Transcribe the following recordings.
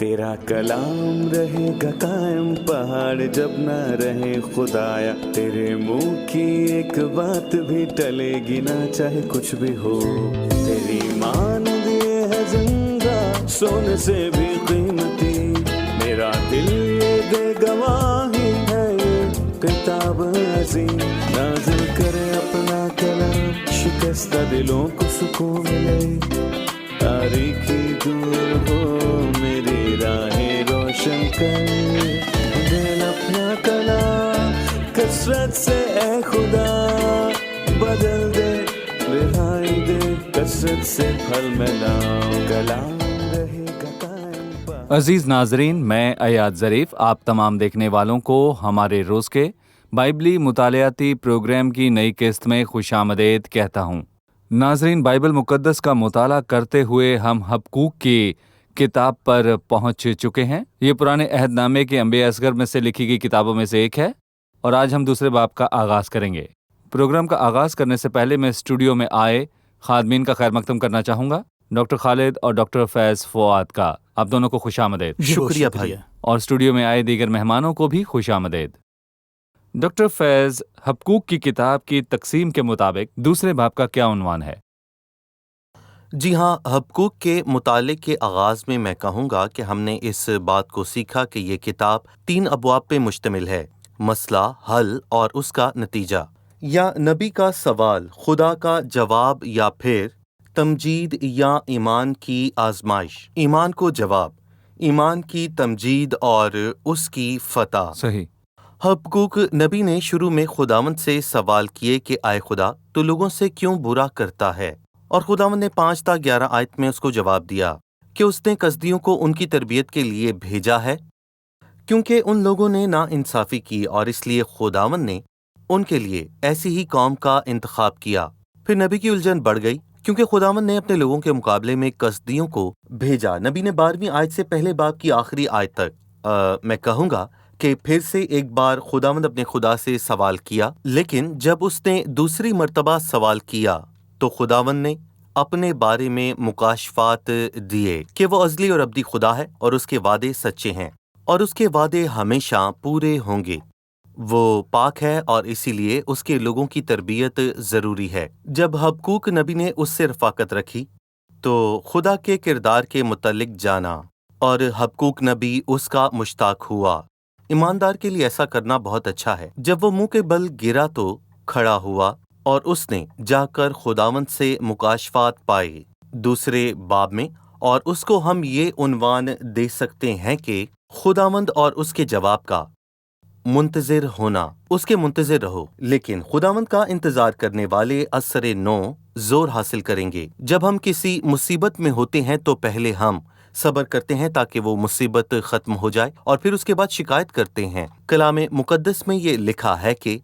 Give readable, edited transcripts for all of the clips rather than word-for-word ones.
تیرا کلام رہے گا قائم پہاڑ جب نہ رہے خدایا، تیرے منہ کی ایک بات بھی ٹلے گی نہ چاہے کچھ بھی ہو، تیری مانند یہ ہے زندہ سونے سے بھی قیمتی، میرا دل یہ دے گواہی ہے یہ کتاب عظیم، نازل کرے اپنا کلام شکستہ دلوں کو سکون ملے، تاریکی دور ہو میری راہیں روشن کر، دل اپنا کلام کثرت سے اے خدا بدل دے، رہائی دے کثرت سے پھل ملاؤ، کلام رہے گا قائم۔ عزیز ناظرین، میں ایاد ظریف آپ تمام دیکھنے والوں کو ہمارے روز کے بائبلی مطالعاتی پروگرام کی نئی قسط میں خوش آمدید کہتا ہوں۔ ناظرین، بائبل مقدس کا مطالعہ کرتے ہوئے ہم حبقوق کی کتاب پر پہنچ چکے ہیں۔ یہ پرانے عہد نامے کے انبیاء اصغر میں سے لکھی گئی کتابوں میں سے ایک ہے، اور آج ہم دوسرے باب کا آغاز کریں گے۔ پروگرام کا آغاز کرنے سے پہلے میں اسٹوڈیو میں آئے خادمین کا خیر مقدم کرنا چاہوں گا، ڈاکٹر خالد اور ڈاکٹر فیض فؤاد کا۔ آپ دونوں کو خوش آمدید۔ شکریہ بھائی۔ اور اسٹوڈیو میں آئے دیگر مہمانوں کو بھی خوش آمدید۔ ڈاکٹر فیض، حبقوق کی کتاب کی تقسیم کے مطابق دوسرے باب کا کیا عنوان ہے؟ جی ہاں، حبقوق کے مطالعے کے آغاز میں میں کہوں گا کہ ہم نے اس بات کو سیکھا کہ یہ کتاب 3 ابواب پہ مشتمل ہے: مسئلہ، حل اور اس کا نتیجہ، یا نبی کا سوال، خدا کا جواب، یا پھر تمجید یا ایمان کی آزمائش، ایمان کو جواب، ایمان کی تمجید اور اس کی فتح۔ صحیح۔ حبقوق نبی نے شروع میں خداوند سے سوال کیے کہ آئے خدا، تو لوگوں سے کیوں برا کرتا ہے؟ اور خداوند نے 5 تا 11 آیت میں اس کو جواب دیا کہ اس نے کسدیوں کو ان کی تربیت کے لیے بھیجا ہے، کیونکہ ان لوگوں نے ناانصافی کی، اور اس لیے خداوند نے ان کے لیے ایسی ہی قوم کا انتخاب کیا۔ پھر نبی کی الجھن بڑھ گئی، کیونکہ خداوند نے اپنے لوگوں کے مقابلے میں کسدیوں کو بھیجا۔ نبی نے 12ویں آیت سے پہلے باب کی آخری آیت تک میں کہوں گا کہ پھر سے ایک بار خداوند اپنے خدا سے سوال کیا، لیکن جب اس نے دوسری مرتبہ سوال کیا تو خداوند نے اپنے بارے میں مکاشفات دیے کہ وہ ازلی اور ابدی خدا ہے، اور اس کے وعدے سچے ہیں، اور اس کے وعدے ہمیشہ پورے ہوں گے۔ وہ پاک ہے، اور اسی لیے اس کے لوگوں کی تربیت ضروری ہے۔ جب حبقوق نبی نے اس سے رفاقت رکھی تو خدا کے کردار کے متعلق جانا، اور حبقوق نبی اس کا مشتاق ہوا۔ ایماندار کے لیے ایسا کرنا بہت اچھا ہے۔ جب وہ منہ کے بل گرا تو کھڑا ہوا، اور اس نے جا کر خداوند سے مکاشفات پائے دوسرے باب میں، اور اس کو ہم یہ عنوان دے سکتے ہیں کہ خداوند اور اس کے جواب کا منتظر ہونا۔ اس کے منتظر رہو، لیکن خداوند کا انتظار کرنے والے اثر نو زور حاصل کریں گے۔ جب ہم کسی مصیبت میں ہوتے ہیں تو پہلے ہم صبر کرتے ہیں تاکہ وہ مصیبت ختم ہو جائے، اور پھر اس کے بعد شکایت کرتے ہیں۔ کلام مقدس میں یہ لکھا ہے کہ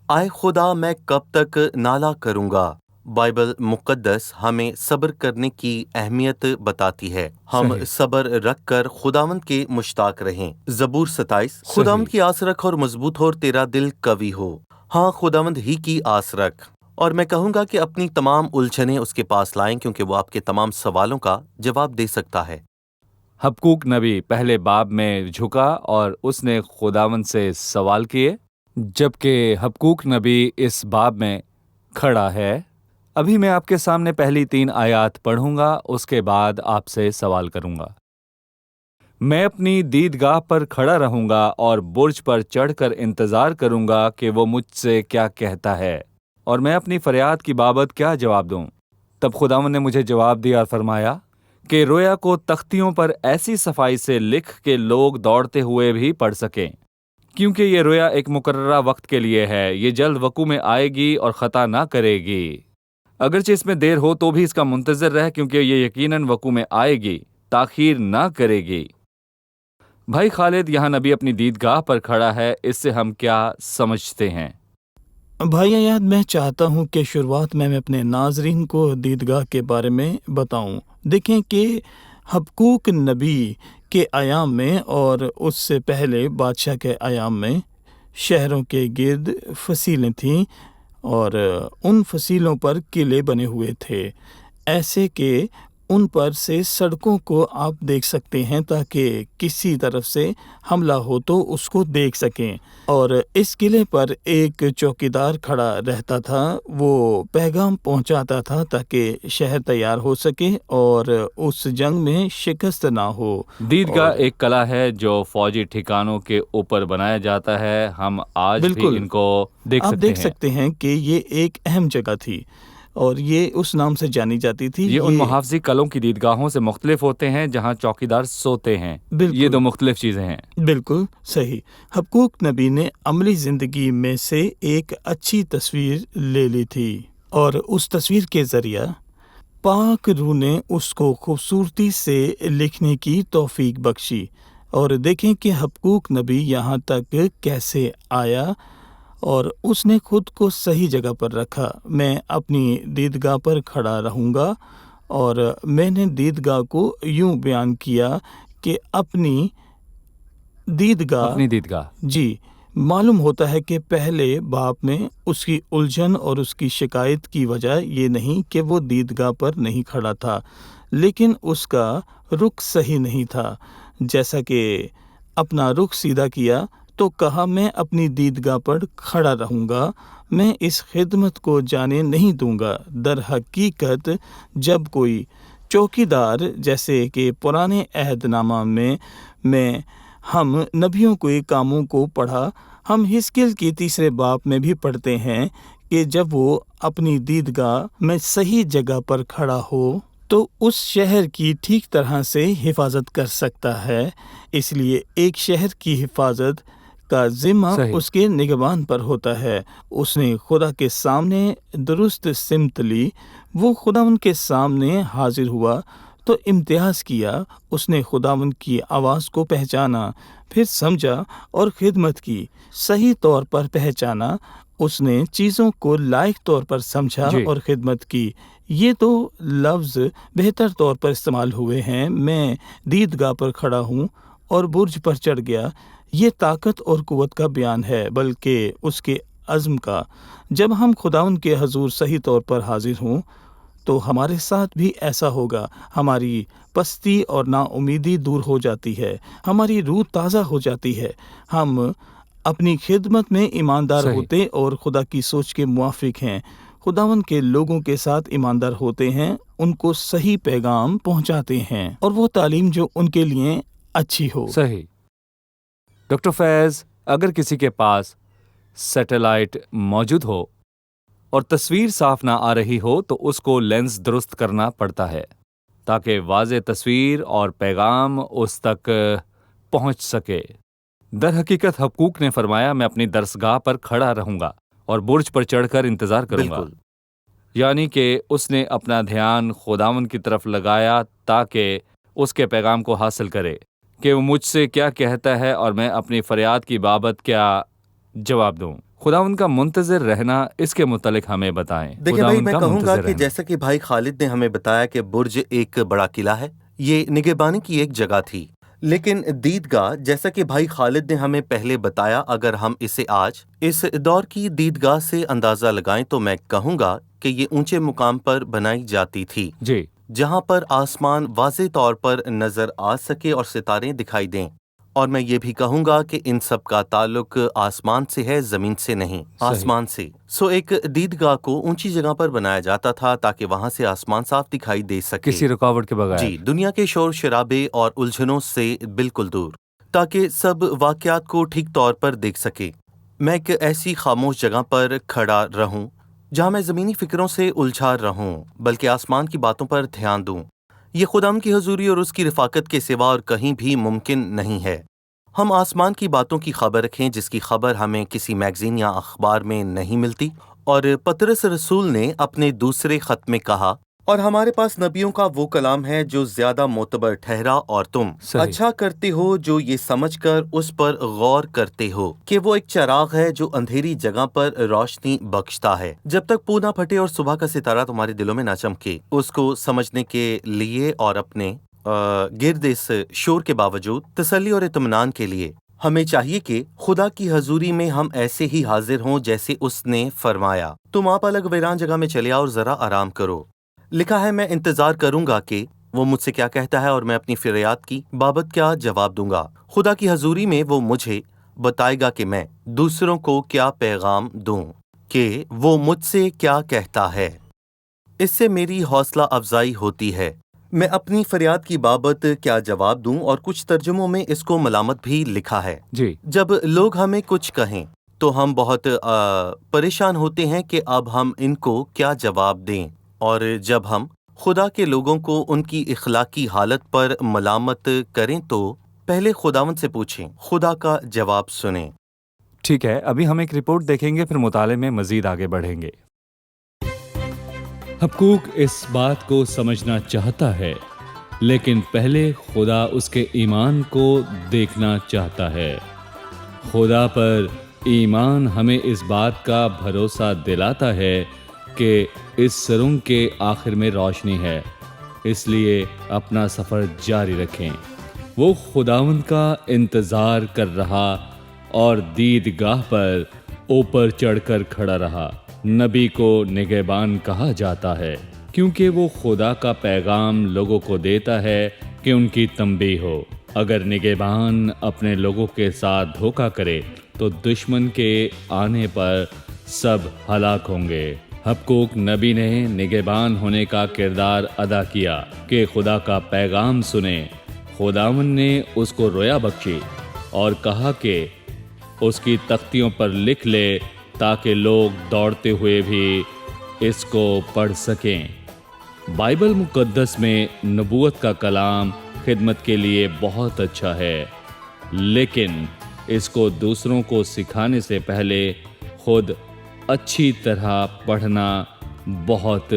آئے خدا، میں کب تک نالہ کروں گا۔ بائبل مقدس ہمیں صبر کرنے کی اہمیت بتاتی ہے۔ ہم صحیح۔ صبر رکھ کر خداوند کے مشتاق رہیں۔ زبور 27۔ خداوند کی آس رکھ اور مضبوط ہو، اور تیرا دل قوی ہو۔ ہاں، خداوند ہی کی آس رکھ، اور میں کہوں گا کہ اپنی تمام الجھنیں اس کے پاس لائیں، کیونکہ وہ آپ کے تمام سوالوں کا جواب دے سکتا ہے۔ حبقوق نبی پہلے باب میں جھکا اور اس نے خداوند سے سوال کیے، جبکہ حبقوق نبی اس باب میں کھڑا ہے۔ ابھی میں آپ کے سامنے پہلی 3 آیات پڑھوں گا، اس کے بعد آپ سے سوال کروں گا۔ میں اپنی دیدگاہ پر کھڑا رہوں گا اور برج پر چڑھ کر انتظار کروں گا کہ وہ مجھ سے کیا کہتا ہے، اور میں اپنی فریاد کی بابت کیا جواب دوں۔ تب خداوند نے مجھے جواب دیا اور فرمایا کہ رویا کو تختیوں پر ایسی صفائی سے لکھ کہ لوگ دوڑتے ہوئے بھی پڑھ سکیں، کیونکہ یہ رویا ایک مقررہ وقت کے لیے ہے، یہ جلد وقوع میں آئے گی اور خطا نہ کرے گی۔ اگرچہ اس میں دیر ہو تو بھی اس کا منتظر رہ، کیونکہ یہ یقیناً وقوع میں آئے گی، تاخیر نہ کرے گی۔ بھائی خالد، یہاں نبی اپنی دیدگاہ پر کھڑا ہے، اس سے ہم کیا سمجھتے ہیں؟ بھائی ایاد، میں چاہتا ہوں کہ شروعات میں اپنے ناظرین کو دیدگاہ کے بارے میں بتاؤں۔ دیکھیں کہ حبقوق نبی کے ایام میں اور اس سے پہلے بادشاہ کے ایام میں شہروں کے گرد فصیلیں تھیں، اور ان فصیلوں پر قلعے بنے ہوئے تھے، ایسے کہ ان پر سے سڑکوں کو آپ دیکھ سکتے ہیں تاکہ کسی طرف سے حملہ ہو تو اس کو دیکھ سکیں۔ اور اس قلعے پر ایک چوکیدار کھڑا رہتا تھا، وہ پیغام پہنچاتا تھا تاکہ شہر تیار ہو سکے اور اس جنگ میں شکست نہ ہو۔ دیدگاہ ایک قلعہ ہے جو فوجی ٹھکانوں کے اوپر بنایا جاتا ہے، ہم آج بھی بالکل، ان کو دیکھ آپ سکتے دیکھ ہیں۔ سکتے ہیں کہ یہ ایک اہم جگہ تھی اور یہ اس نام سے جانی جاتی تھی۔ یہ ان محافظی قلعوں کی دیدگاہوں سے مختلف ہوتے ہیں جہاں چوکیدار سوتے ہیں۔ بالکل، یہ دو مختلف چیزیں ہیں۔ بالکل صحیح۔ حبقوق نبی نے عملی زندگی میں سے ایک اچھی تصویر لے لی تھی اور اس تصویر کے ذریعہ پاک روح نے اس کو خوبصورتی سے لکھنے کی توفیق بخشی۔ اور دیکھیں کہ حبقوق نبی یہاں تک کیسے آیا اور اس نے خود کو صحیح جگہ پر رکھا۔ میں اپنی دیدگاہ پر کھڑا رہوں گا، اور میں نے دیدگاہ کو یوں بیان کیا کہ اپنی دیدگاہ جی، معلوم ہوتا ہے کہ پہلے باب میں اس کی الجھن اور اس کی شکایت کی وجہ یہ نہیں کہ وہ دیدگاہ پر نہیں کھڑا تھا، لیکن اس کا رخ صحیح نہیں تھا۔ جیسا کہ اپنا رخ سیدھا کیا تو کہا میں اپنی دیدگاہ پر کھڑا رہوں گا، میں اس خدمت کو جانے نہیں دوں گا۔ در حقیقت جب کوئی چوکیدار، جیسے کہ پرانے عہد نامہ میں ہم نبیوں کے کاموں کو پڑھا، ہم حزقیل کی 3 باب میں بھی پڑھتے ہیں کہ جب وہ اپنی دیدگاہ میں صحیح جگہ پر کھڑا ہو تو اس شہر کی ٹھیک طرح سے حفاظت کر سکتا ہے۔ اس لیے ایک شہر کی حفاظت کا ذمہ اس کے نگہبان پر ہوتا ہے۔ اس نے خدا کے سامنے درست سمت لی، وہ خداوند کے سامنے حاضر ہوا تو امتیاز کیا، اس نے خداوند کی آواز کو پہچانا، پھر سمجھا اور خدمت کی۔ صحیح طور پر پہچانا، اس نے چیزوں کو لائق طور پر سمجھا اور خدمت کی۔ یہ تو لفظ بہتر طور پر استعمال ہوئے ہیں، میں دیدگاہ پر کھڑا ہوں اور برج پر چڑھ گیا۔ یہ طاقت اور قوت کا بیان ہے، بلکہ اس کے عزم کا۔ جب ہم خداوند کے حضور صحیح طور پر حاضر ہوں تو ہمارے ساتھ بھی ایسا ہوگا۔ ہماری پستی اور نا امیدی دور ہو جاتی ہے، ہماری روح تازہ ہو جاتی ہے، ہم اپنی خدمت میں ایماندار ہوتے اور خدا کی سوچ کے موافق ہیں، خداوند کے لوگوں کے ساتھ ایماندار ہوتے ہیں، ان کو صحیح پیغام پہنچاتے ہیں اور وہ تعلیم جو ان کے لیے اچھی ہو۔ صحیح۔ ڈاکٹر فیض، اگر کسی کے پاس سیٹلائٹ موجود ہو اور تصویر صاف نہ آ رہی ہو تو اس کو لینس درست کرنا پڑتا ہے تاکہ واضح تصویر اور پیغام اس تک پہنچ سکے۔ در حقیقت حبقوق نے فرمایا میں اپنی درسگاہ پر کھڑا رہوں گا اور برج پر چڑھ کر انتظار کروں گا، یعنی کہ اس نے اپنا دھیان خداوند کی طرف لگایا تاکہ اس کے پیغام کو حاصل کرے کہ وہ مجھ سے کیا کہتا ہے اور میں اپنی فریاد کی بابت کیا جواب دوں۔ خداوند کا منتظر رہنا، اس کے متعلق ہمیں بتائیں۔ دیکھیں بھائی، میں کہوں گا کہ جیسا کہ بھائی خالد نے ہمیں بتایا کہ برج ایک بڑا قلعہ ہے، یہ نگہبانی کی ایک جگہ تھی، لیکن دیدگاہ جیسا کہ بھائی خالد نے ہمیں پہلے بتایا، اگر ہم اسے آج اس دور کی دیدگاہ سے اندازہ لگائیں تو میں کہوں گا کہ یہ اونچے مقام پر بنائی جاتی تھی، جہاں پر آسمان واضح طور پر نظر آ سکے اور ستارے دکھائی دیں۔ اور میں یہ بھی کہوں گا کہ ان سب کا تعلق آسمان سے ہے، زمین سے نہیں، آسمان سے۔ ایک دیدگاہ کو اونچی جگہ پر بنایا جاتا تھا تاکہ وہاں سے آسمان صاف دکھائی دے سکے، کسی رکاوٹ کے بغیر، جی، دنیا کے شور شرابے اور الجھنوں سے بالکل دور، تاکہ سب واقعات کو ٹھیک طور پر دیکھ سکے۔ میں ایک ایسی خاموش جگہ پر کھڑا رہوں جہاں میں زمینی فکروں سے الجھا رہوں بلکہ آسمان کی باتوں پر دھیان دوں۔ یہ خداوند کی حضوری اور اس کی رفاقت کے سوا اور کہیں بھی ممکن نہیں ہے۔ ہم آسمان کی باتوں کی خبر رکھیں جس کی خبر ہمیں کسی میگزین یا اخبار میں نہیں ملتی، اور پطرس رسول نے اپنے دوسرے خط میں کہا، اور ہمارے پاس نبیوں کا وہ کلام ہے جو زیادہ معتبر ٹھہرا، اور تم اچھا کرتے ہو جو یہ سمجھ کر اس پر غور کرتے ہو کہ وہ ایک چراغ ہے جو اندھیری جگہ پر روشنی بخشتا ہے، جب تک پو نہ پھٹے اور صبح کا ستارہ تمہارے دلوں میں نہ چمکے۔ اس کو سمجھنے کے لیے اور اپنے گرد اس شور کے باوجود تسلی اور اطمینان کے لیے ہمیں چاہیے کہ خدا کی حضوری میں ہم ایسے ہی حاضر ہوں جیسے اس نے فرمایا، تم آپ الگ ویران جگہ میں چلے آؤ اور ذرا آرام کرو۔ لکھا ہے، میں انتظار کروں گا کہ وہ مجھ سے کیا کہتا ہے اور میں اپنی فریاد کی بابت کیا جواب دوں گا؟ خدا کی حضوری میں وہ مجھے بتائے گا کہ میں دوسروں کو کیا پیغام دوں، کہ وہ مجھ سے کیا کہتا ہے۔ اس سے میری حوصلہ افزائی ہوتی ہے۔ میں اپنی فریاد کی بابت کیا جواب دوں، اور کچھ ترجموں میں اس کو ملامت بھی لکھا ہے۔ جی جب لوگ ہمیں کچھ کہیں تو ہم بہت پریشان ہوتے ہیں کہ اب ہم ان کو کیا جواب دیں، اور جب ہم خدا کے لوگوں کو ان کی اخلاقی حالت پر ملامت کریں تو پہلے خداوند سے پوچھیں، خدا کا جواب سنیں۔ ٹھیک ہے، ابھی ہم ایک رپورٹ دیکھیں گے، پھر مطالعے میں مزید آگے بڑھیں گے۔ حبقوق اس بات کو سمجھنا چاہتا ہے، لیکن پہلے خدا اس کے ایمان کو دیکھنا چاہتا ہے۔ خدا پر ایمان ہمیں اس بات کا بھروسہ دلاتا ہے کہ اس سرنگ کے آخر میں روشنی ہے، اس لیے اپنا سفر جاری رکھیں۔ وہ خداوند کا انتظار کر رہا اور دیدگاہ پر اوپر چڑھ کر کھڑا رہا۔ نبی کو نگہبان کہا جاتا ہے کیونکہ وہ خدا کا پیغام لوگوں کو دیتا ہے کہ ان کی تنبیہ ہو۔ اگر نگہبان اپنے لوگوں کے ساتھ دھوکہ کرے تو دشمن کے آنے پر سب ہلاک ہوں گے۔ حبقوق نبی نے نگہبان ہونے کا کردار ادا کیا کہ خدا کا پیغام سنے۔ خداوند نے اس کو رویا بخشی اور کہا کہ اس کی تختیوں پر لکھ لے تاکہ لوگ دوڑتے ہوئے بھی اس کو پڑھ سکیں۔ بائبل مقدس میں نبوت کا کلام خدمت کے لیے بہت اچھا ہے، لیکن اس کو دوسروں کو سکھانے سے پہلے خود اچھی طرح پڑھنا بہت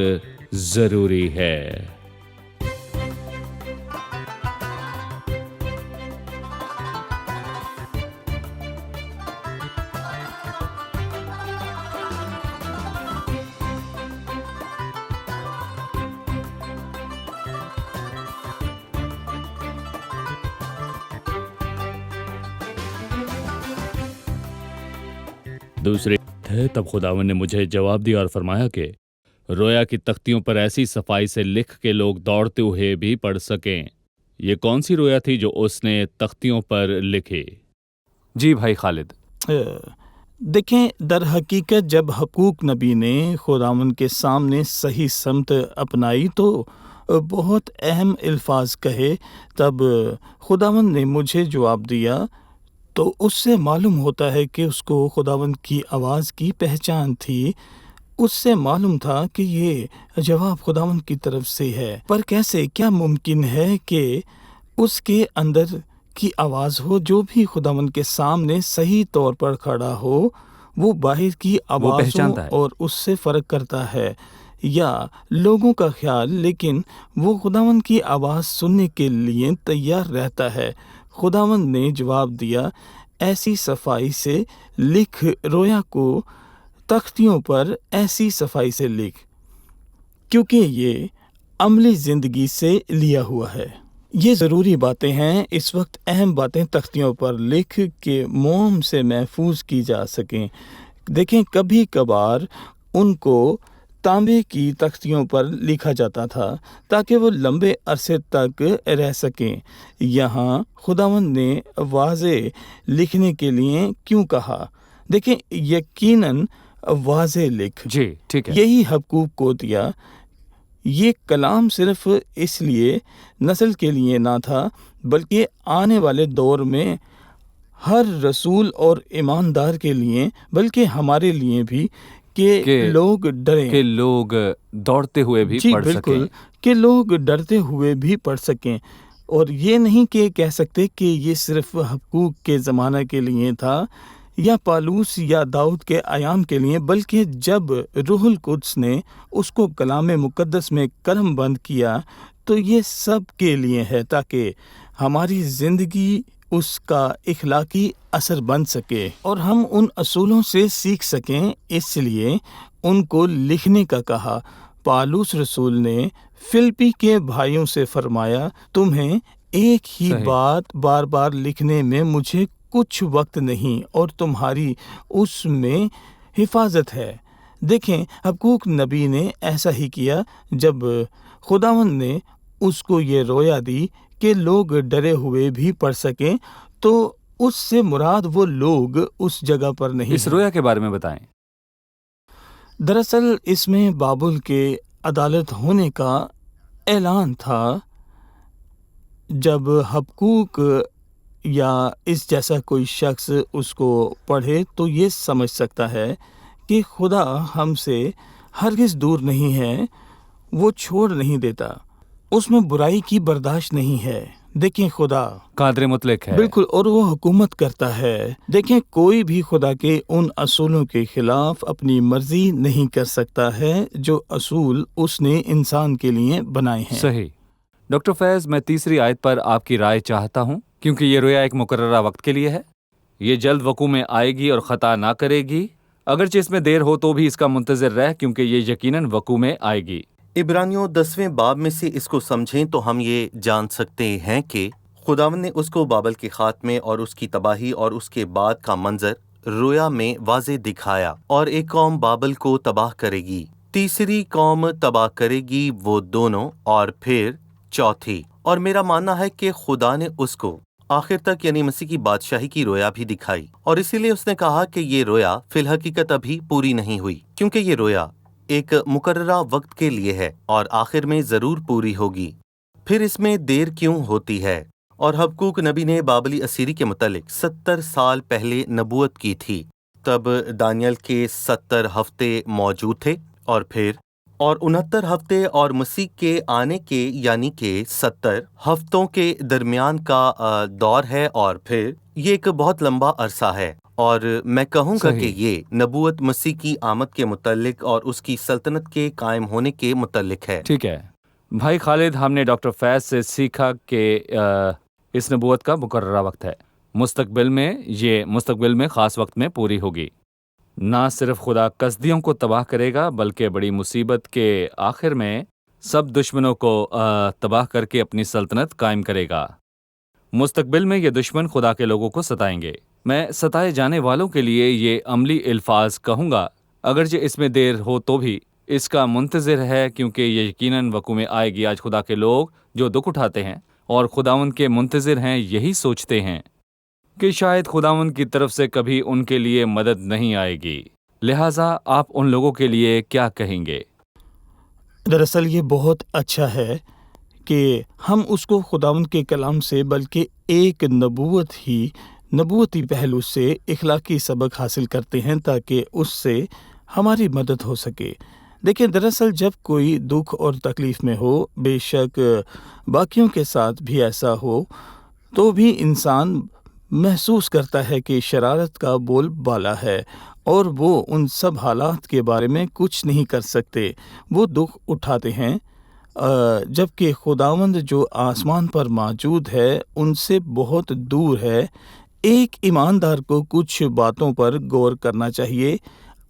ضروری ہے۔ دوسری ہے، تب خداوند نے مجھے جواب دیا اور فرمایا کہ رویا کی تختیوں پر ایسی صفائی سے لکھ کے لوگ دوڑتے ہوئے بھی پڑھ سکیں۔ یہ کون سی رویا تھی جو اس نے تختیوں پر لکھی؟ جی بھائی خالد۔ دیکھیں، در حقیقت جب حبقوق نبی نے خداوند کے سامنے صحیح سمت اپنائی تو بہت اہم الفاظ کہے، تب خداوند نے مجھے جواب دیا، تو اس سے معلوم ہوتا ہے کہ اس کو خداوند کی آواز کی پہچان تھی۔ اس سے معلوم تھا کہ یہ جواب خداوند کی طرف سے ہے۔ پر کیسے، کیا ممکن ہے کہ اس کے اندر کی آواز ہو؟ جو بھی خداوند کے سامنے صحیح طور پر کھڑا ہو وہ باہر کی آواز ہو اور اس سے فرق کرتا ہے یا لوگوں کا خیال، لیکن وہ خداوند کی آواز سننے کے لیے تیار رہتا ہے۔ خداوند نے جواب دیا، ایسی صفائی سے لکھ، رویا کو تختیوں پر ایسی صفائی سے لکھ، کیونکہ یہ عملی زندگی سے لیا ہوا ہے۔ یہ ضروری باتیں ہیں، اس وقت اہم باتیں تختیوں پر لکھ کے موم سے محفوظ کی جا سکیں۔ دیکھیں، کبھی کبھار ان کو تانبے کی تختیوں پر لکھا جاتا تھا تاکہ وہ لمبے عرصے تک رہ سکیں۔ یہاں خداوند نے واضح لکھنے کے لیے کیوں کہا؟ دیکھیں، یقیناً واضح لکھ، جی ٹھیک ہے، یہی حبقوق کو دیا۔ یہ کلام صرف اس لیے نسل کے لیے نہ تھا بلکہ آنے والے دور میں ہر رسول اور ایماندار کے لیے، بلکہ ہمارے لیے بھی، کہ لوگ ڈریں، کہ لوگ دوڑتے ہوئے بھی پڑھ سکیں۔ بالکل، کہ لوگ ڈرتے ہوئے بھی پڑھ سکیں۔ اور یہ نہیں کہ کہہ سکتے کہ یہ صرف حبقوق کے زمانہ کے لیے تھا یا پالوس یا داؤد کے ایام کے لیے، بلکہ جب روح القدس نے اس کو کلام مقدس میں قلم بند کیا تو یہ سب کے لیے ہے، تاکہ ہماری زندگی اس کا اخلاقی اثر بن سکے اور ہم ان اصولوں سے سیکھ سکیں۔ اس لیے ان کو لکھنے کا کہا۔ پالوس رسول نے فلپی کے بھائیوں سے فرمایا، تمہیں ایک ہی بات بار بار لکھنے میں مجھے کچھ وقت نہیں اور تمہاری اس میں حفاظت ہے۔ دیکھیں، حبقوق نبی نے ایسا ہی کیا۔ جب خداوند نے اس کو یہ رویا دی کہ لوگ ڈرے ہوئے بھی پڑھ سکیں، تو اس سے مراد وہ لوگ اس جگہ پر نہیں اس ہیں۔ رویا کے بارے میں بتائیں۔ دراصل اس میں بابل کے عدالت ہونے کا اعلان تھا۔ جب حبقوق یا اس جیسا کوئی شخص اس کو پڑھے تو یہ سمجھ سکتا ہے کہ خدا ہم سے ہرگز دور نہیں ہے، وہ چھوڑ نہیں دیتا، اس میں برائی کی برداشت نہیں ہے۔ دیکھیں خدا قادر مطلق ہے۔ بالکل، اور وہ حکومت کرتا ہے۔ دیکھیں کوئی بھی خدا کے ان اصولوں کے خلاف اپنی مرضی نہیں کر سکتا ہے جو اصول اس نے انسان کے لیے بنائے ہیں۔ صحیح۔ ڈاکٹر فیض، میں تیسری آیت پر آپ کی رائے چاہتا ہوں، کیونکہ یہ رویا ایک مقررہ وقت کے لیے ہے۔ یہ جلد وقوع میں آئے گی اور خطا نہ کرے گی، اگرچہ اس میں دیر ہو تو بھی اس کا منتظر رہ، کیونکہ یہ یقیناً وقوع میں آئے گی۔ عبرانیوں 10ویں باب میں سے اس کو سمجھیں تو ہم یہ جان سکتے ہیں کہ خداوند نے اس کو بابل کے خاتمے اور اس کی تباہی اور اس کے بعد کا منظر رویا میں واضح دکھایا، اور ایک قوم بابل کو تباہ کرے گی، تیسری قوم تباہ کرے گی، وہ دونوں، اور پھر چوتھی۔ اور میرا ماننا ہے کہ خدا نے اس کو آخر تک یعنی مسیح کی بادشاہی کی رویا بھی دکھائی، اور اسی لیے اس نے کہا کہ یہ رویا فی الحقیقت ابھی پوری نہیں ہوئی، کیونکہ یہ رویا ایک مقررہ وقت کے لیے ہے اور آخر میں ضرور پوری ہوگی۔ پھر اس میں دیر کیوں ہوتی ہے؟ اور حبقوق نبی نے بابلی اسیری کے متعلق 70 سال پہلے نبوت کی تھی، تب دانیل کے 70 ہفتے موجود تھے، اور پھر 69 ہفتے اور مسیح کے آنے کے یعنی کہ 70 ہفتوں کے درمیان کا دور ہے، اور پھر یہ ایک بہت لمبا عرصہ ہے، اور میں کہوں گا کہ یہ نبوت مسیح کی آمد کے متعلق اور اس کی سلطنت کے قائم ہونے کے متعلق ہے۔ ٹھیک ہے بھائی خالد، ہم نے ڈاکٹر فیض سے سیکھا کہ اس نبوت کا مقررہ وقت ہے، مستقبل میں خاص وقت میں پوری ہوگی۔ نہ صرف خدا کسدیوں کو تباہ کرے گا، بلکہ بڑی مصیبت کے آخر میں سب دشمنوں کو تباہ کر کے اپنی سلطنت قائم کرے گا۔ مستقبل میں یہ دشمن خدا کے لوگوں کو ستائیں گے۔ میں ستائے جانے والوں کے لیے یہ عملی الفاظ کہوں گا، اگرچہ اس میں دیر ہو تو بھی اس کا منتظر ہے، کیونکہ یہ یقیناً وقوع میں آئے گی۔ آج خدا کے لوگ جو دکھ اٹھاتے ہیں اور خداوند کے منتظر ہیں، یہی سوچتے ہیں کہ شاید خداوند کی طرف سے کبھی ان کے لیے مدد نہیں آئے گی۔ لہٰذا آپ ان لوگوں کے لیے کیا کہیں گے؟ دراصل یہ بہت اچھا ہے کہ ہم اس کو خداوند کے کلام سے بلکہ ایک نبوتی پہلو سے اخلاقی سبق حاصل کرتے ہیں تاکہ اس سے ہماری مدد ہو سکے۔ دیکھیں دراصل جب کوئی دکھ اور تکلیف میں ہو، بے شک باقیوں کے ساتھ بھی ایسا ہو، تو بھی انسان محسوس کرتا ہے کہ شرارت کا بول بالا ہے اور وہ ان سب حالات کے بارے میں کچھ نہیں کر سکتے، وہ دکھ اٹھاتے ہیں، جبکہ خداوند جو آسمان پر موجود ہے ان سے بہت دور ہے۔ ایک ایماندار کو کچھ باتوں پر غور کرنا چاہیے،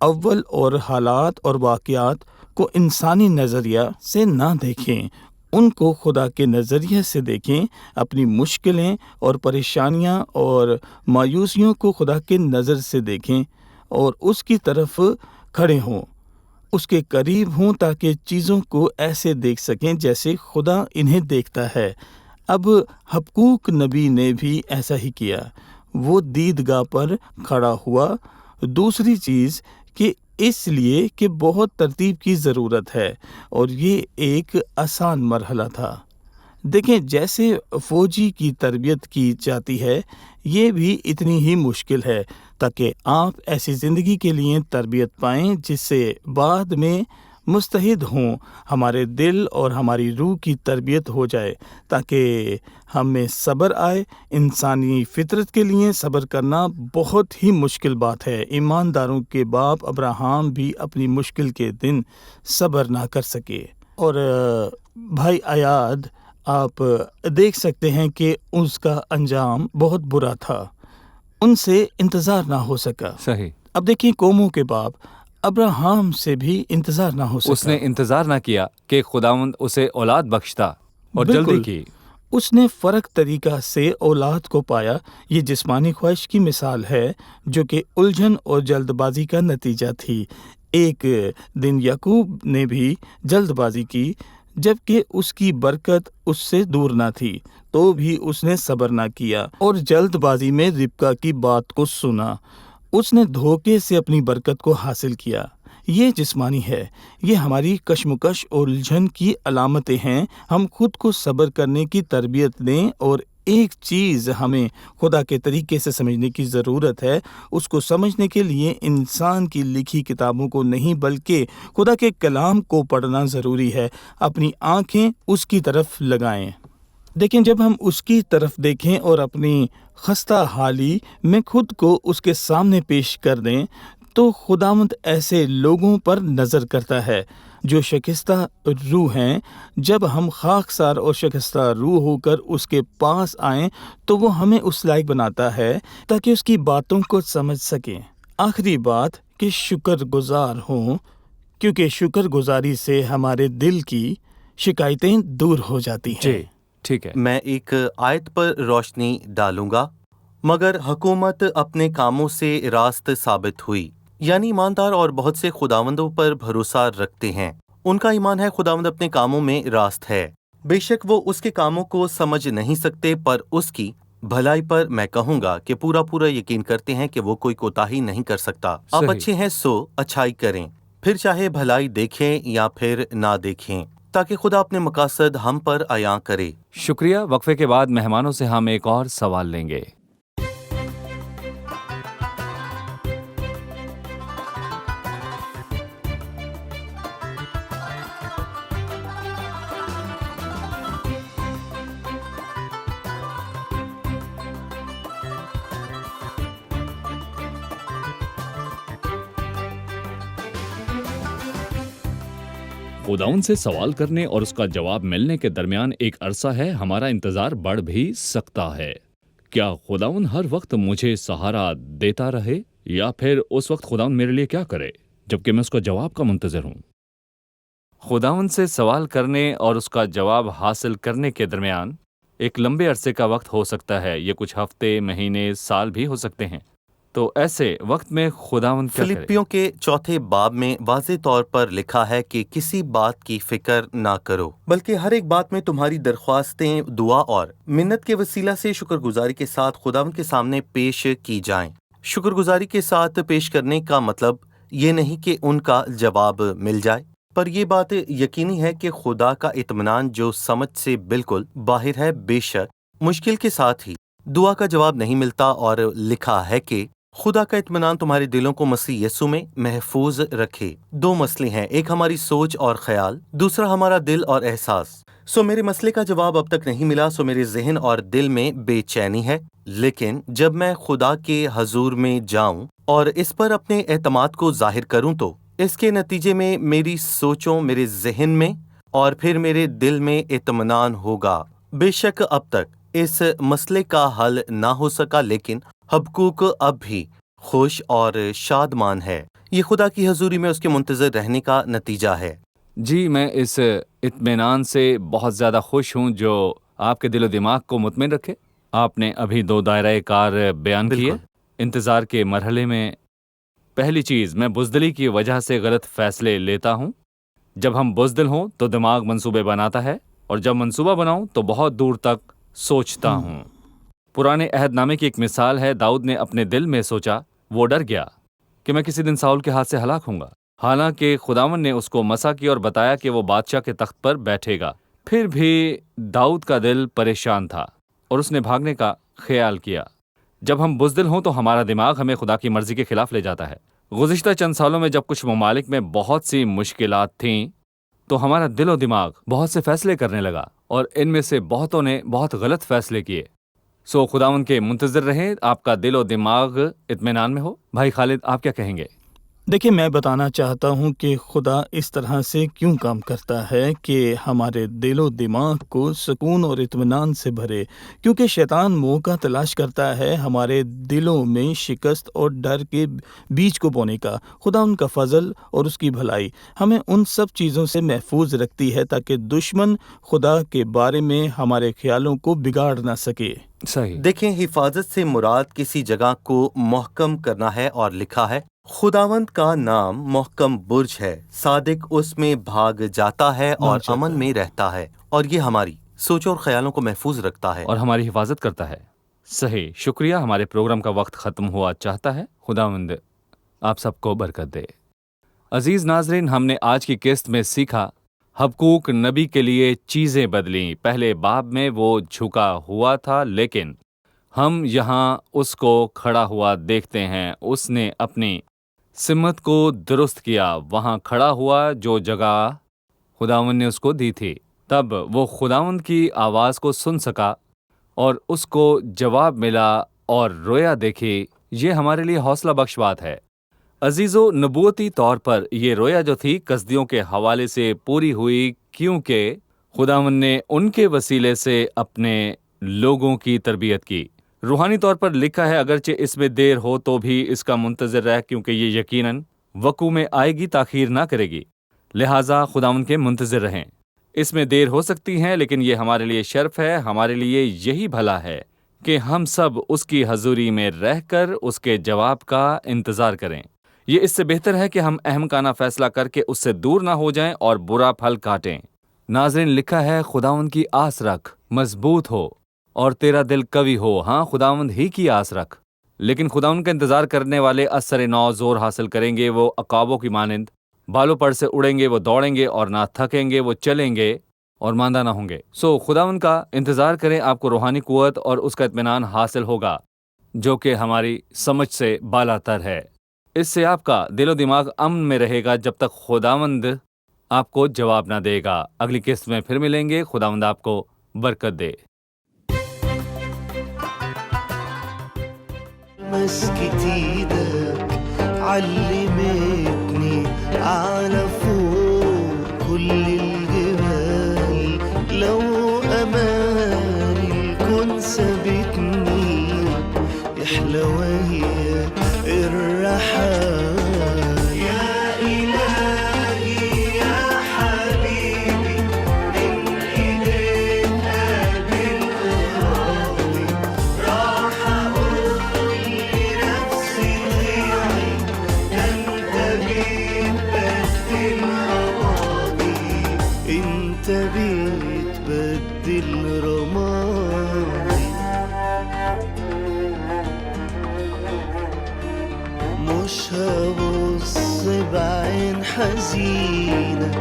اول اور حالات اور واقعات کو انسانی نظریہ سے نہ دیکھیں، ان کو خدا کے نظریے سے دیکھیں، اپنی مشکلیں اور پریشانیاں اور مایوسیوں کو خدا کے نظر سے دیکھیں اور اس کی طرف کھڑے ہوں، اس کے قریب ہوں تاکہ چیزوں کو ایسے دیکھ سکیں جیسے خدا انہیں دیکھتا ہے۔ اب حبقوق نبی نے بھی ایسا ہی کیا، وہ دیدگاہ پر کھڑا ہوا۔ دوسری چیز کہ اس لیے کہ بہت ترتیب کی ضرورت ہے اور یہ ایک آسان مرحلہ تھا۔ دیکھیں جیسے فوجی کی تربیت کی جاتی ہے، یہ بھی اتنی ہی مشکل ہے تاکہ آپ ایسی زندگی کے لیے تربیت پائیں جس سے بعد میں مستعد ہوں، ہمارے دل اور ہماری روح کی تربیت ہو جائے تاکہ ہم میں صبر آئے۔ انسانی فطرت کے لیے صبر کرنا بہت ہی مشکل بات ہے۔ ایمانداروں کے باپ ابراہم بھی اپنی مشکل کے دن صبر نہ کر سکے۔ اور بھائی ایاد، آپ دیکھ سکتے ہیں کہ اس کا انجام بہت برا تھا، ان سے انتظار نہ ہو سکا۔ صحیح۔ اب دیکھیں قوموں کے باپ ابراہم سے بھی انتظار نہ ہو سکا۔ اس نے انتظار نہ کیا کہ خداوند اسے اولاد بخشتا اور بالکل، جلدی کی۔ اس نے فرق طریقہ سے اولاد کو پایا۔ یہ جسمانی خواہش کی مثال ہے جو کہ الجھن اور جلد بازی کا نتیجہ تھی۔ ایک دن یعقوب نے بھی جلد بازی کی جبکہ اس کی برکت اس سے دور نہ تھی، تو بھی اس نے صبر نہ کیا اور جلد بازی میں ربکا کی بات کو سنا۔ اس نے دھوکے سے اپنی برکت کو حاصل کیا۔ یہ جسمانی ہے، یہ ہماری کشمکش اور الجھن کی علامتیں ہیں۔ ہم خود کو صبر کرنے کی تربیت دیں، اور ایک چیز ہمیں خدا کے طریقے سے سمجھنے کی ضرورت ہے۔ اس کو سمجھنے کے لیے انسان کی لکھی کتابوں کو نہیں بلکہ خدا کے کلام کو پڑھنا ضروری ہے۔ اپنی آنکھیں اس کی طرف لگائیں۔ دیکھیں، جب ہم اس کی طرف دیکھیں اور اپنی خستہ حالی میں خود کو اس کے سامنے پیش کر دیں تو خداوند ایسے لوگوں پر نظر کرتا ہے جو شکستہ روح ہیں۔ جب ہم خاکسار اور شکستہ روح ہو کر اس کے پاس آئیں تو وہ ہمیں اس لائق بناتا ہے تاکہ اس کی باتوں کو سمجھ سکیں۔ آخری بات کہ شکر گزار ہوں، کیونکہ شکر گزاری سے ہمارے دل کی شکایتیں دور ہو جاتی ہیں۔ جی ٹھیک ہے۔ میں ایک آیت پر روشنی ڈالوں گا۔ مگر حکومت اپنے کاموں سے راست ثابت ہوئی، یعنی ایماندار اور بہت سے خداوندوں پر بھروسہ رکھتے ہیں۔ ان کا ایمان ہے خداوند اپنے کاموں میں راست ہے۔ بے شک وہ اس کے کاموں کو سمجھ نہیں سکتے، پر اس کی بھلائی پر میں کہوں گا کہ پورا پورا یقین کرتے ہیں کہ وہ کوئی کوتاہی نہیں کر سکتا۔ آپ صحیح۔ اچھے ہیں سو اچھائی کریں، پھر چاہے بھلائی دیکھیں یا پھر نہ دیکھیں، تاکہ خدا اپنے مقاصد ہم پر عیاں کرے۔ شکریہ۔ وقفے کے بعد مہمانوں سے ہم ایک اور سوال لیں گے۔ خداوند سے سوال کرنے اور اس کا جواب ملنے کے درمیان ایک عرصہ ہے، ہمارا انتظار بڑھ بھی سکتا ہے۔ کیا خداوند ہر وقت مجھے سہارا دیتا رہے، یا پھر اس وقت خداوند میرے لیے کیا کرے جبکہ میں اس کا جواب کا منتظر ہوں؟ خداوند سے سوال کرنے اور اس کا جواب حاصل کرنے کے درمیان ایک لمبے عرصے کا وقت ہو سکتا ہے۔ یہ کچھ ہفتے، مہینے، سال بھی ہو سکتے ہیں۔ تو ایسے وقت میں خداوند کیا کرے؟ فلپیوں کے 4 باب میں واضح طور پر لکھا ہے کہ کسی بات کی فکر نہ کرو، بلکہ ہر ایک بات میں تمہاری درخواستیں دعا اور منت کے وسیلہ سے شکر گزاری کے ساتھ خداوند کے سامنے پیش کی جائیں۔ شکر گزاری کے ساتھ پیش کرنے کا مطلب یہ نہیں کہ ان کا جواب مل جائے، پر یہ بات یقینی ہے کہ خدا کا اطمینان جو سمجھ سے بالکل باہر ہے، بے شک مشکل کے ساتھ ہی دعا کا جواب نہیں ملتا، اور لکھا ہے کہ خدا کا اطمینان تمہارے دلوں کو مسیح یسوع میں محفوظ رکھے۔ 2 مسئلے ہیں، ایک ہماری سوچ اور خیال، دوسرا ہمارا دل اور احساس۔ میرے مسئلے کا جواب اب تک نہیں ملا، میرے ذہن اور دل میں بے چینی ہے، لیکن جب میں خدا کے حضور میں جاؤں اور اس پر اپنے اعتماد کو ظاہر کروں تو اس کے نتیجے میں میری سوچوں، میرے ذہن میں اور پھر میرے دل میں اطمینان ہوگا۔ بے شک اب تک اس مسئلے کا حل نہ ہو سکا، لیکن حبقوق اب بھی خوش اور شادمان ہے۔ یہ خدا کی حضوری میں اس کے منتظر رہنے کا نتیجہ ہے۔ جی، میں اس اطمینان سے بہت زیادہ خوش ہوں جو آپ کے دل و دماغ کو مطمئن رکھے۔ آپ نے ابھی 2 دائرۂ کار بیان کیے۔ بالکل۔ انتظار کے مرحلے میں پہلی چیز، میں بزدلی کی وجہ سے غلط فیصلے لیتا ہوں۔ جب ہم بزدل ہوں تو دماغ منصوبے بناتا ہے، اور جب منصوبہ بناؤں تو بہت دور تک سوچتا ہوں۔ پرانے عہد نامے کی ایک مثال ہے، داؤد نے اپنے دل میں سوچا، وہ ڈر گیا کہ میں کسی دن ساؤل کے ہاتھ سے ہلاک ہوں گا، حالانکہ خداوند نے اس کو مسا کیا اور بتایا کہ وہ بادشاہ کے تخت پر بیٹھے گا۔ پھر بھی داؤد کا دل پریشان تھا اور اس نے بھاگنے کا خیال کیا۔ جب ہم بزدل ہوں تو ہمارا دماغ ہمیں خدا کی مرضی کے خلاف لے جاتا ہے۔ گزشتہ چند سالوں میں جب کچھ ممالک میں بہت سی مشکلات تھیں تو ہمارا دل و دماغ بہت سے فیصلے کرنے لگا، اور ان میں سے بہتوں نے بہت غلط فیصلے کیے۔ خداوند کے منتظر رہیں، آپ کا دل و دماغ اطمینان میں ہو۔ بھائی خالد، آپ کیا کہیں گے؟ دیکھیں، میں بتانا چاہتا ہوں کہ خدا اس طرح سے کیوں کام کرتا ہے کہ ہمارے دل و دماغ کو سکون اور اطمینان سے بھرے، کیونکہ شیطان موقع تلاش کرتا ہے ہمارے دلوں میں شکست اور ڈر کے بیج کو بونے کا۔ خدا ان کا فضل اور اس کی بھلائی ہمیں ان سب چیزوں سے محفوظ رکھتی ہے تاکہ دشمن خدا کے بارے میں ہمارے خیالوں کو بگاڑ نہ سکے۔ صحیح۔ دیکھیں، حفاظت سے مراد کسی جگہ کو محکم کرنا ہے، اور لکھا ہے خداوند کا نام محکم برج ہے، صادق اس میں بھاگ جاتا ہے اور امن میں رہتا ہے، اور یہ ہماری سوچوں اور خیالوں کو محفوظ رکھتا ہے اور ہماری حفاظت کرتا ہے۔ صحیح، شکریہ۔ ہمارے پروگرام کا وقت ختم ہوا چاہتا ہے۔ خداوند آپ سب کو برکت دے۔ عزیز ناظرین، ہم نے آج کی قسط میں سیکھا حبقوق نبی کے لیے چیزیں بدلیں۔ پہلے باب میں وہ جھکا ہوا تھا، لیکن ہم یہاں اس کو کھڑا ہوا دیکھتے ہیں۔ اس نے اپنی سمت کو درست کیا، وہاں کھڑا ہوا جو جگہ خداوند نے اس کو دی تھی۔ تب وہ خداوند کی آواز کو سن سکا اور اس کو جواب ملا اور رویا دیکھی۔ یہ ہمارے لیے حوصلہ بخش بات ہے۔ عزیزو، نبوتی طور پر یہ رویا جو تھی کسدیوں کے حوالے سے پوری ہوئی، کیونکہ خداوند نے ان کے وسیلے سے اپنے لوگوں کی تربیت کی۔ روحانی طور پر لکھا ہے، اگرچہ اس میں دیر ہو تو بھی اس کا منتظر رہ، کیونکہ یہ یقیناً وقوع میں آئے گی، تاخیر نہ کرے گی۔ لہٰذا خداوند کے منتظر رہیں۔ اس میں دیر ہو سکتی ہے، لیکن یہ ہمارے لیے شرف ہے، ہمارے لیے یہی بھلا ہے کہ ہم سب اس کی حضوری میں رہ کر اس کے جواب کا انتظار کریں۔ یہ اس سے بہتر ہے کہ ہم احمقانہ فیصلہ کر کے اس سے دور نہ ہو جائیں اور برا پھل کاٹیں۔ ناظرین، لکھا ہے، خداوند کی آس رکھ، مضبوط ہو اور تیرا دل قوی ہو۔ ہاں، خداوند ہی کی آس رکھ، لیکن خداوند کا انتظار کرنے والے اثر نو زور حاصل کریں گے۔ وہ عقابوں کی مانند بالوں پر سے اڑیں گے، وہ دوڑیں گے اور نہ تھکیں گے، وہ چلیں گے اور ماندہ نہ ہوں گے۔ خداوند کا انتظار کریں، آپ کو روحانی قوت اور اس کا اطمینان حاصل ہوگا جو کہ ہماری سمجھ سے بالا تر ہے۔ اس سے آپ کا دل و دماغ امن میں رہے گا جب تک خداوند آپ کو جواب نہ دے گا۔ اگلی قسط میں پھر ملیں گے۔ خداوند آپ کو برکت دے۔ مسكت ايدك علمتني على فوق كل الجبال، لو اماني الكون سابتني يحلى ويا الرحال. يا إلهي يا حبيبي، من إيدين قلبي الراضي راح أقول لنفسي ضيعي، ده أنت بتبدل رمادي، أنت بتبدل رمادي. مش هبص بعين حزينة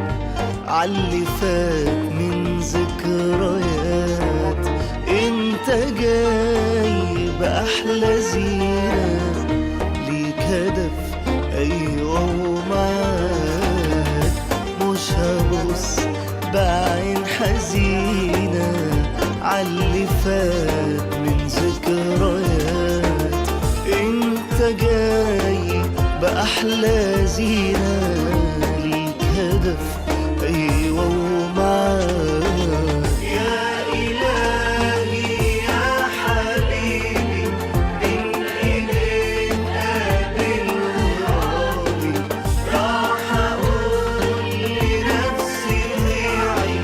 عاللي فات من ذكريات، انت جاي بأحلى زينة، ليك هدف أيوة ومعاك. مش هبص بعين حزينة عاللي فات من ذكريات، انت جاي بأحلى زينة، ليك هدف أيوة ومعاك. يا إلهي يا حبيبي، من إيدين قابل وراضي راح أقول لنفسي ضيعي،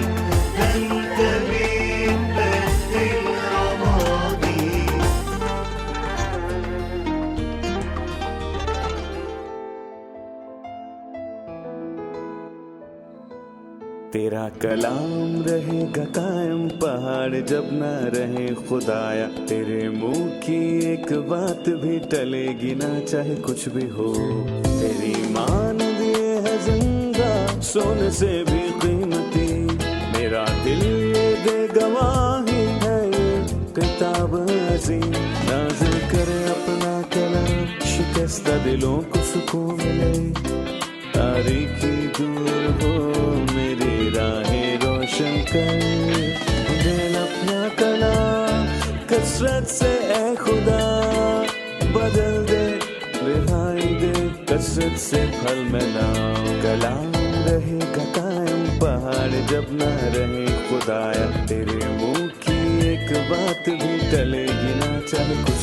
ده أنت بتبدل رمادي. تیرا کلام رہے گا قائم پہاڑ جب نہ رہے خدایا، تیرے منہ کی ایک بات بھی ٹلے گی نہ چاہے کچھ بھی ہو. تیری مانند یہ ہے زندہ سونے سے بھی قیمتی، میرا دل یہ دے گواہی ہے یہ کتاب عظیم. نازل کرے اپنا کلام، شکستہ دلوں کو سکون ملے، تاریکی دور ہو میری راہیں روشن کر. دل اپنا کلام کثرت سے اے خدا بدل دے، رہائی دے کثرت سے پھل ملاؤ. کلام رہے گا قائم پہاڑ جب نہ رہے خدایا، تیرے منہ کی ایک بات بھی ٹلے گی نہ چاہے کچھ